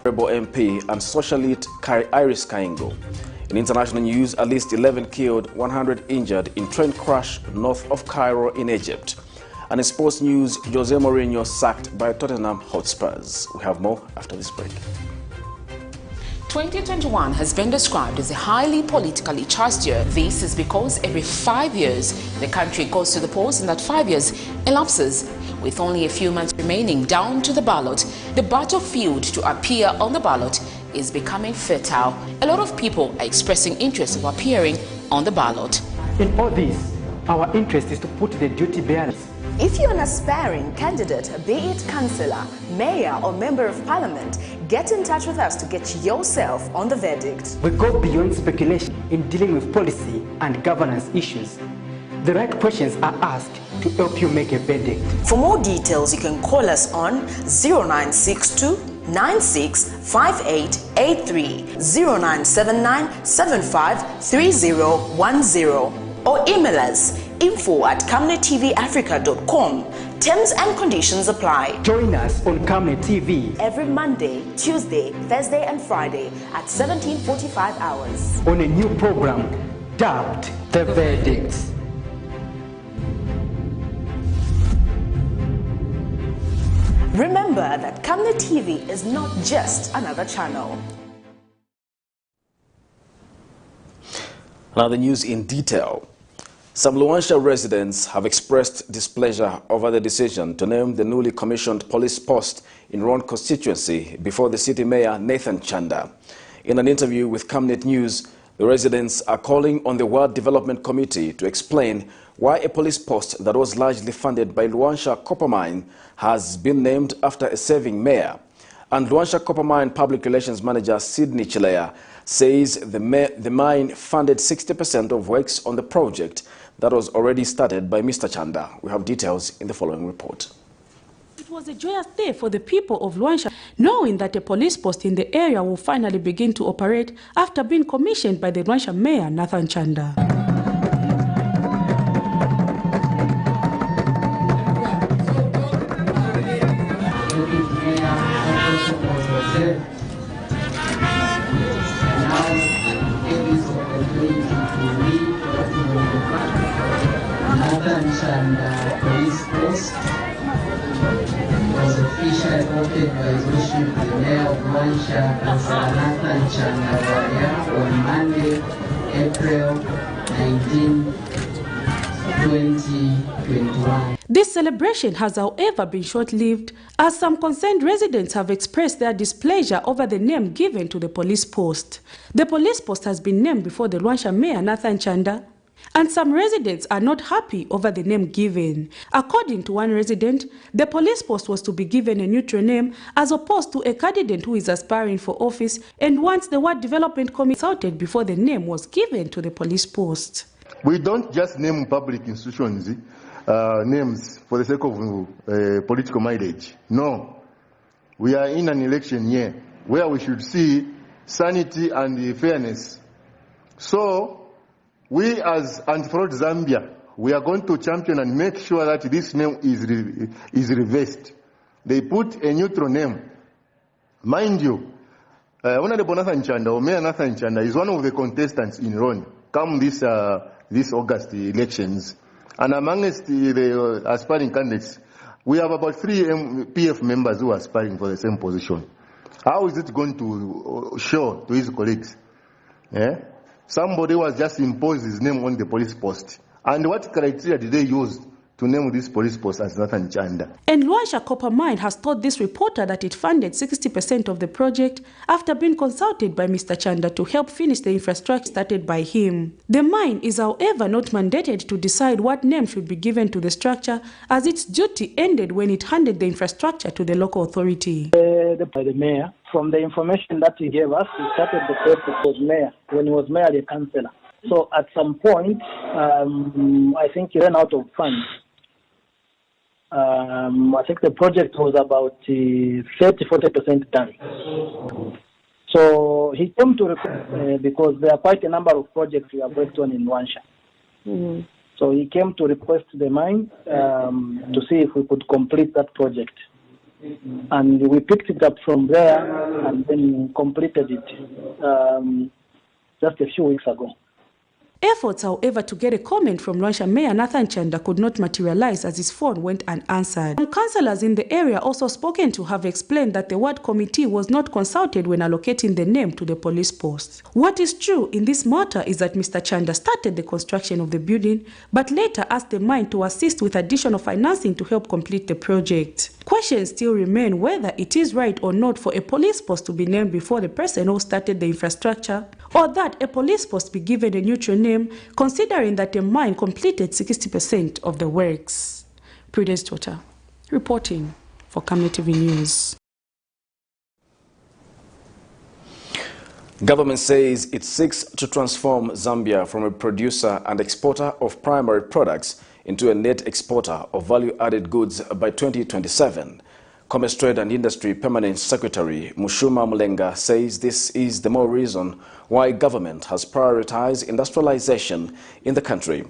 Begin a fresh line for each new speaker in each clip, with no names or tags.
Honorable MP and Socialite Iris KAINGU. In international news, at least 11 killed, 100 injured in train crash north of Cairo in Egypt. And in sports news, Jose Mourinho sacked by Tottenham Hotspurs. We have more after this break.
2021 has been described as a highly politically charged year. This is because every 5 years the country goes to the polls, and that 5 years elapses with only a few months remaining down to the ballot. The battlefield to appear on the ballot is becoming fertile. A lot of people are expressing interest of appearing on the ballot.
In all this, our interest is to put the duty bearers.
If you're an aspiring candidate, be it councillor, mayor or member of parliament, get in touch with us to get yourself on the verdict.
We go beyond speculation in dealing with policy and governance issues. The right questions are asked to help you make a verdict.
For more details, you can call us on 0962 965883, 0979 753010, or email us info@camnettvafrica.com. Terms and conditions apply.
Join us on Camnet TV
every Monday, Tuesday, Thursday and Friday at 17:45 hours
on a new program dubbed The Verdict.
Remember that Camnet TV is not just another channel.
Now the news in detail. Some Luansha residents have expressed displeasure over the decision to name the newly commissioned police post in Ron constituency before the city mayor Nathan Chanda. In an interview with Camnet News, the residents are calling on the Ward Development Committee to explain why a police post that was largely funded by Luansha Copper Mine has been named after a serving mayor. And Luansha Copper Mine Public Relations Manager Sydney Chilea says the mine funded 60% of works on the project that was already started by Mr. Chanda. We have details in the following report.
It was a joyous day for the people of Luansha, knowing that a police post in the area will finally begin to operate after being commissioned by the Luansha Mayor Nathan Chanda.
Police post was officially opened by His Worship the Mayor of Luansha, Nathan Chanda on Monday, April 19, 2021.
This celebration has, however, been short-lived, as some concerned residents have expressed their displeasure over the name given to the police post. The police post has been named before the Luansha Mayor Nathan Chanda, and some residents are not happy over the name given. According to one resident, the police post was to be given a neutral name as opposed to a candidate who is aspiring for office and wants the Ward Development Committee consulted before the name was given to the police post.
We don't just name public institutions names for the sake of political mileage. No. We are in an election year where we should see sanity and fairness. So, we as Anti-Fraud Zambia, we are going to champion and make sure that this name is reversed. They put a neutral name. Mind you, Honorable Nathan Chanda, or Mayor Nathan Chanda, is one of the contestants in Ron come this August elections. And amongst the aspiring candidates, we have about 3 PF members who are aspiring for the same position. How is it going to show to his colleagues? Yeah? Somebody was just imposed his name on the police post. And what criteria did they use to name this police post as Nathan Chanda?
And Luansha Copper Mine has told this reporter that it funded 60% of the project after being consulted by Mr. Chanda to help finish the infrastructure started by him. The mine is, however, not mandated to decide what name should be given to the structure, as its duty ended when it handed the infrastructure to the local authority.
The mayor, from the information that he gave us, he started the process as mayor when he was merely a councillor. So at some point, I think he ran out of funds. I think the project was about 30-40% done. So he came to request, because there are quite a number of projects we have worked on in Luansha. So he came to request the mine to see if we could complete that project. and we picked it up from there and then completed it just a few weeks ago.
Efforts, however, to get a comment from Luansha Mayor Nathan Chanda could not materialize as his phone went unanswered. Some councillors in the area also spoken to have explained that the ward committee was not consulted when allocating the name to the police post. What is true in this matter is that Mr. Chanda started the construction of the building, but later asked the mine to assist with additional financing to help complete the project. Questions still remain whether it is right or not for a police post to be named before the person who started the infrastructure, or that a police post be given a neutral name, considering that the mine completed 60% of the works. Prudence Tota, reporting for Camnet TV News.
Government says it seeks to transform Zambia from a producer and exporter of primary products into a net exporter of value-added goods by 2027. Commerce, Trade and Industry Permanent Secretary Mushuma Mulenga says this is the more reason why government has prioritized industrialization in the country.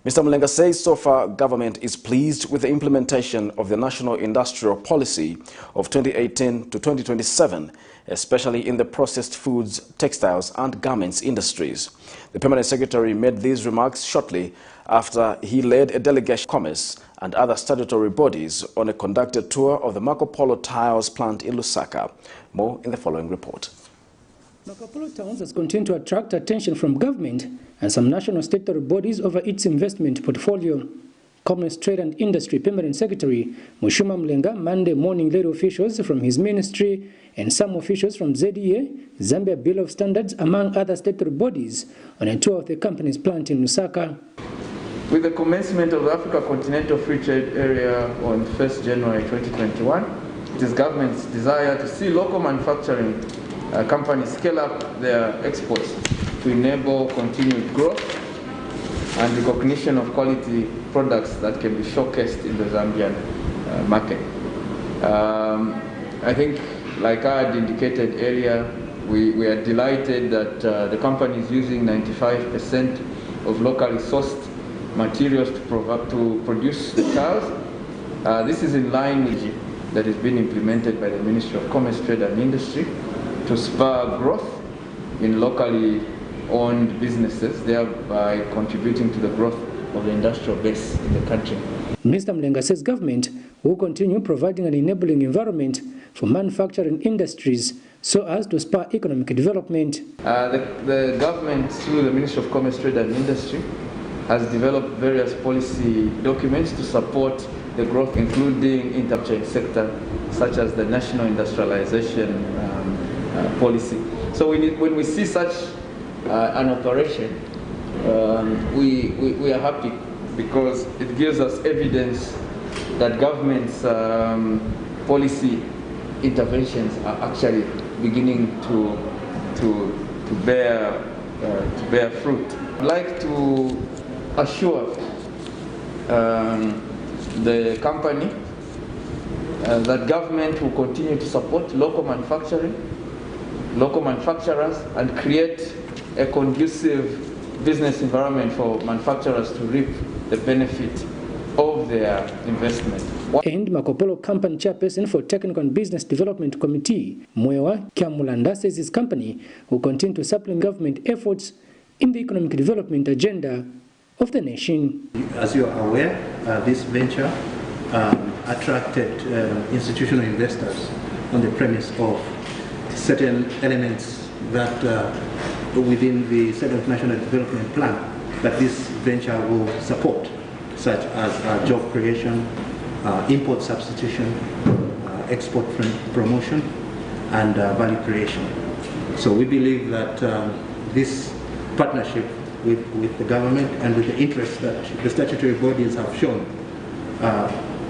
Mr. Mulenga says so far government is pleased with the implementation of the National Industrial Policy of 2018 to 2027, especially in the processed foods, textiles and garments industries. The Permanent Secretary made these remarks shortly after he led a delegation of commerce and other statutory bodies on a conducted tour of the Marco Polo Tiles plant in Lusaka. More in the following report.
Marco Polo Towns has continued to attract attention from government and some national statutory bodies over its investment portfolio. Commerce, Trade and Industry Permanent Secretary Mushuma Mulenga Monday morning led officials from his ministry and some officials from ZEA, Zambia Bill of Standards, among other statutory bodies, on a tour of the company's plant in Lusaka.
With the commencement of the Africa Continental Free Trade Area on 1st January 2021, it is government's desire to see local manufacturing companies scale up their exports to enable continued growth and recognition of quality products that can be showcased in the Zambian market. I think, like I had indicated earlier, we are delighted that the company is using 95% of locally sourced materials to produce the tiles. This is in line with that has been implemented by the Ministry of Commerce, Trade and Industry to spur growth in locally owned businesses, thereby contributing to the growth of the industrial base in the country.
Mr. Mulenga says government will continue providing an enabling environment for manufacturing industries so as to spur economic development.
The government, through the Ministry of Commerce, Trade and Industry, has developed various policy documents to support the growth, including infrastructure sector, such as the National Industrialization Policy. So when we see such an operation, we are happy because it gives us evidence that government's policy interventions are actually beginning to bear fruit. I'd like to assure the company that government will continue to support local manufacturing, local manufacturers, and create a conducive business environment for manufacturers to reap the benefit of their investment.
And Marco Polo Company Chairperson for Technical and Business Development Committee, Mwewa Kyamulanda, says his company will continue to supplement government efforts in the economic development agenda of the nation.
As you are aware, this venture attracted institutional investors on the premise of certain elements that within the 7th National Development Plan that this venture will support, such as job creation, import substitution, export promotion, and value creation. So we believe that this partnership with the government and with the interest that the statutory bodies have shown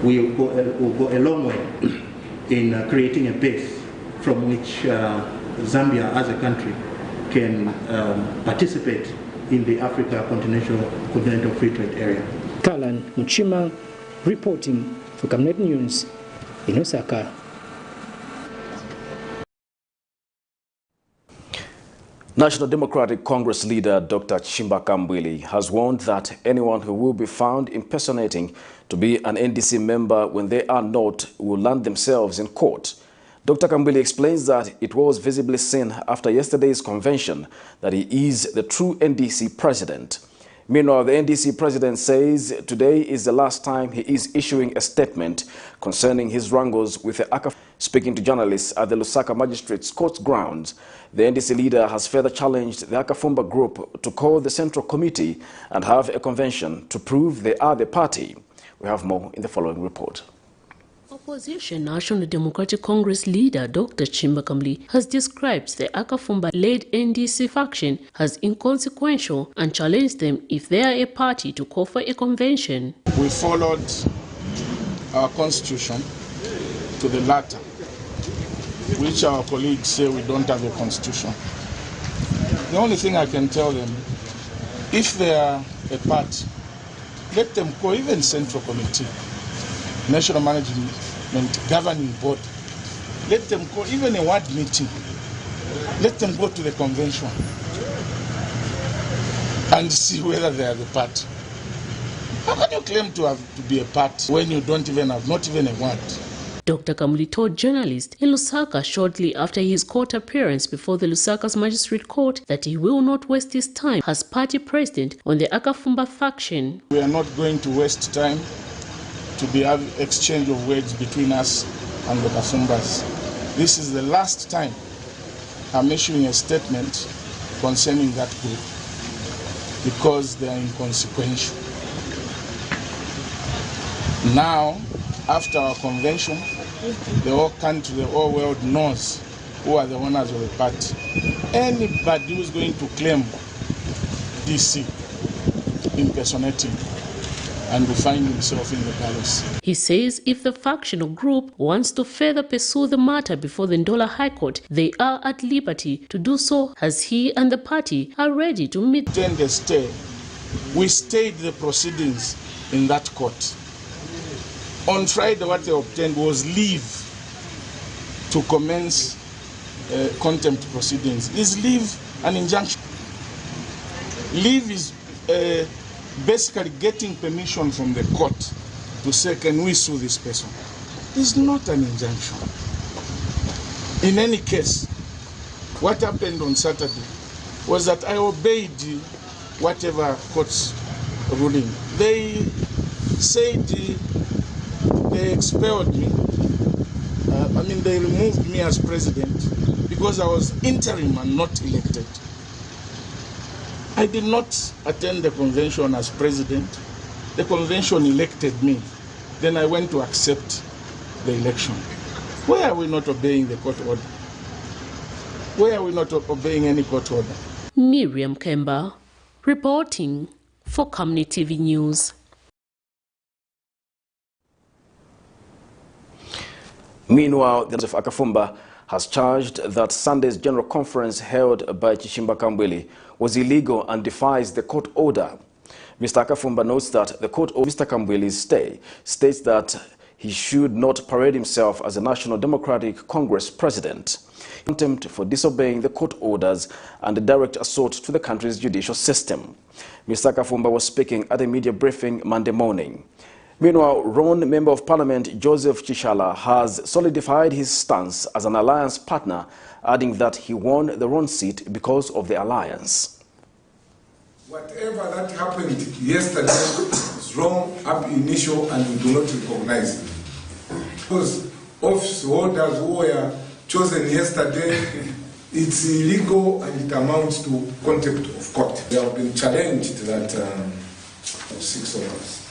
will go a long way in creating a base from which Zambia as a country can participate in the Africa Continental Free Trade Area.
Kalan Muchima reporting for Camnet News in Osaka.
National Democratic Congress leader Dr. CHISHIMBA KAMBWILI has warned that anyone who will be found impersonating to be an NDC member when they are not will land themselves in court. Dr. KAMBWILI explains that it was visibly seen after yesterday's convention that he is the true NDC president. Meanwhile, the NDC president says today is the last time he is issuing a statement concerning his wrangles with the AKAFUMBA. Speaking to journalists at the Lusaka Magistrates Court grounds, the NDC leader has further challenged the AKAFUMBA group to call the Central Committee and have a convention to prove they are the party. We have more in the following report.
Opposition National Democratic Congress leader Dr. CHISHIMBA KAMBWILI has described the AKAFUMBA-led NDC faction as inconsequential and challenged them if they are a party to call for a convention.
We followed our constitution to the latter, which our colleagues say we don't have a constitution. The only thing I can tell them, if they are a party, let them call even Central Committee, National Management Governing Board, let them call even a ward meeting, let them go to the convention and see whether they are the party. How can you claim to be a party when you don't even have, not even a word?
Dr. KAMBWILI told journalists in Lusaka shortly after his court appearance before the Lusaka's Magistrate Court that he will not waste his time as party president on the AKAFUMBA faction.
We are not going to waste time to be having exchange of words between us and the AKAFUMBAs. This is the last time I'm issuing a statement concerning that group because they are inconsequential. Now, after our convention, the whole country, the whole world knows who are the owners of the party. Anybody who is going to claim DC impersonating and will find himself in the palace.
He says if the faction or group wants to further pursue the matter before the Ndola High Court, they are at liberty to do so as he and the party are ready to meet.
Then they stay. We stayed the proceedings in that court. On Friday, what they obtained was leave to commence contempt proceedings. Is leave an injunction? Leave is basically getting permission from the court to say, can we sue this person? It's not an injunction. In any case, what happened on Saturday was that I obeyed whatever court's ruling. They said they expelled me. They removed me as president because I was interim and not elected. I did not attend the convention as president. The convention elected me. Then I went to accept the election. Why are we not obeying the court order? Why are we not obeying any court order?
Miriam Kemba, reporting for Camnet TV News.
Meanwhile, the of AKAFUMBA has charged that Sunday's general conference held by CHISHIMBA KAMBWILI was illegal and defies the court order. Mr. AKAFUMBA notes that the court order Mr. KAMBWILI's stay states that he should not parade himself as a National Democratic Congress president. Contempt for disobeying the court orders and a direct assault to the country's judicial system. Mr. AKAFUMBA was speaking at a media briefing Monday morning. Meanwhile, Ron Member of Parliament Joseph Chishala has solidified his stance as an alliance partner, adding that he won the Ron seat because of the alliance.
Whatever that happened yesterday is wrong ab initio and we do not recognize it. Those office holders who were chosen yesterday, it's illegal and it amounts to contempt of court. We have been challenged that 6 of us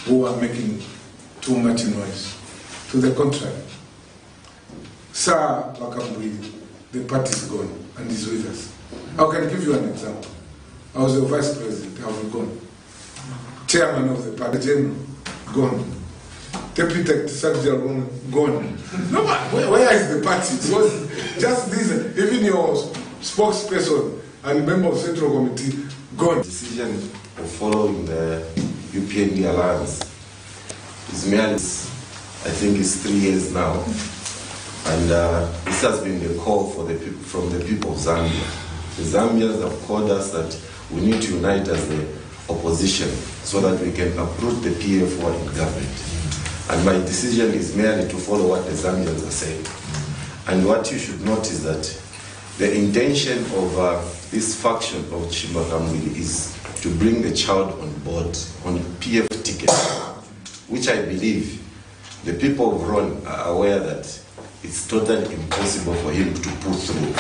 who are making too much noise. To the contrary, Sir KAMBWILI, the party is gone and is with us. I can give you an example. I was the vice president, I was gone. Chairman of the party, general, gone. Deputy secretary, gone. No, but where is the party? Because just this, even your spokesperson and member of Central Committee, gone.
Decision of following the UPND alliance is merely, I think it's 3 years now, and this has been the call for from the people of Zambia. The Zambians have called us that we need to unite as the opposition so that we can uproot the PF in government. And my decision is merely to follow what the Zambians are saying. And what you should note is that the intention of this faction of CHISHIMBA KAMBWILI is to bring the child on board on PF ticket, which I believe the people of Ron are aware that it's totally impossible for him to put through.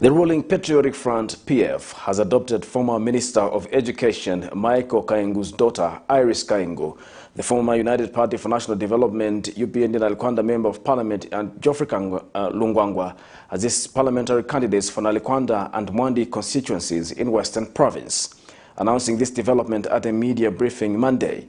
The ruling Patriotic Front, PF, has adopted former Minister of Education Michael KAINGU's daughter, Iris KAINGU, the former United Party for National Development, UPND Nalikwanda Member of Parliament, and Geoffrey Lungwangwa as his parliamentary candidates for Nalikwanda and Mwandi constituencies in Western Province. Announcing this development at a media briefing Monday,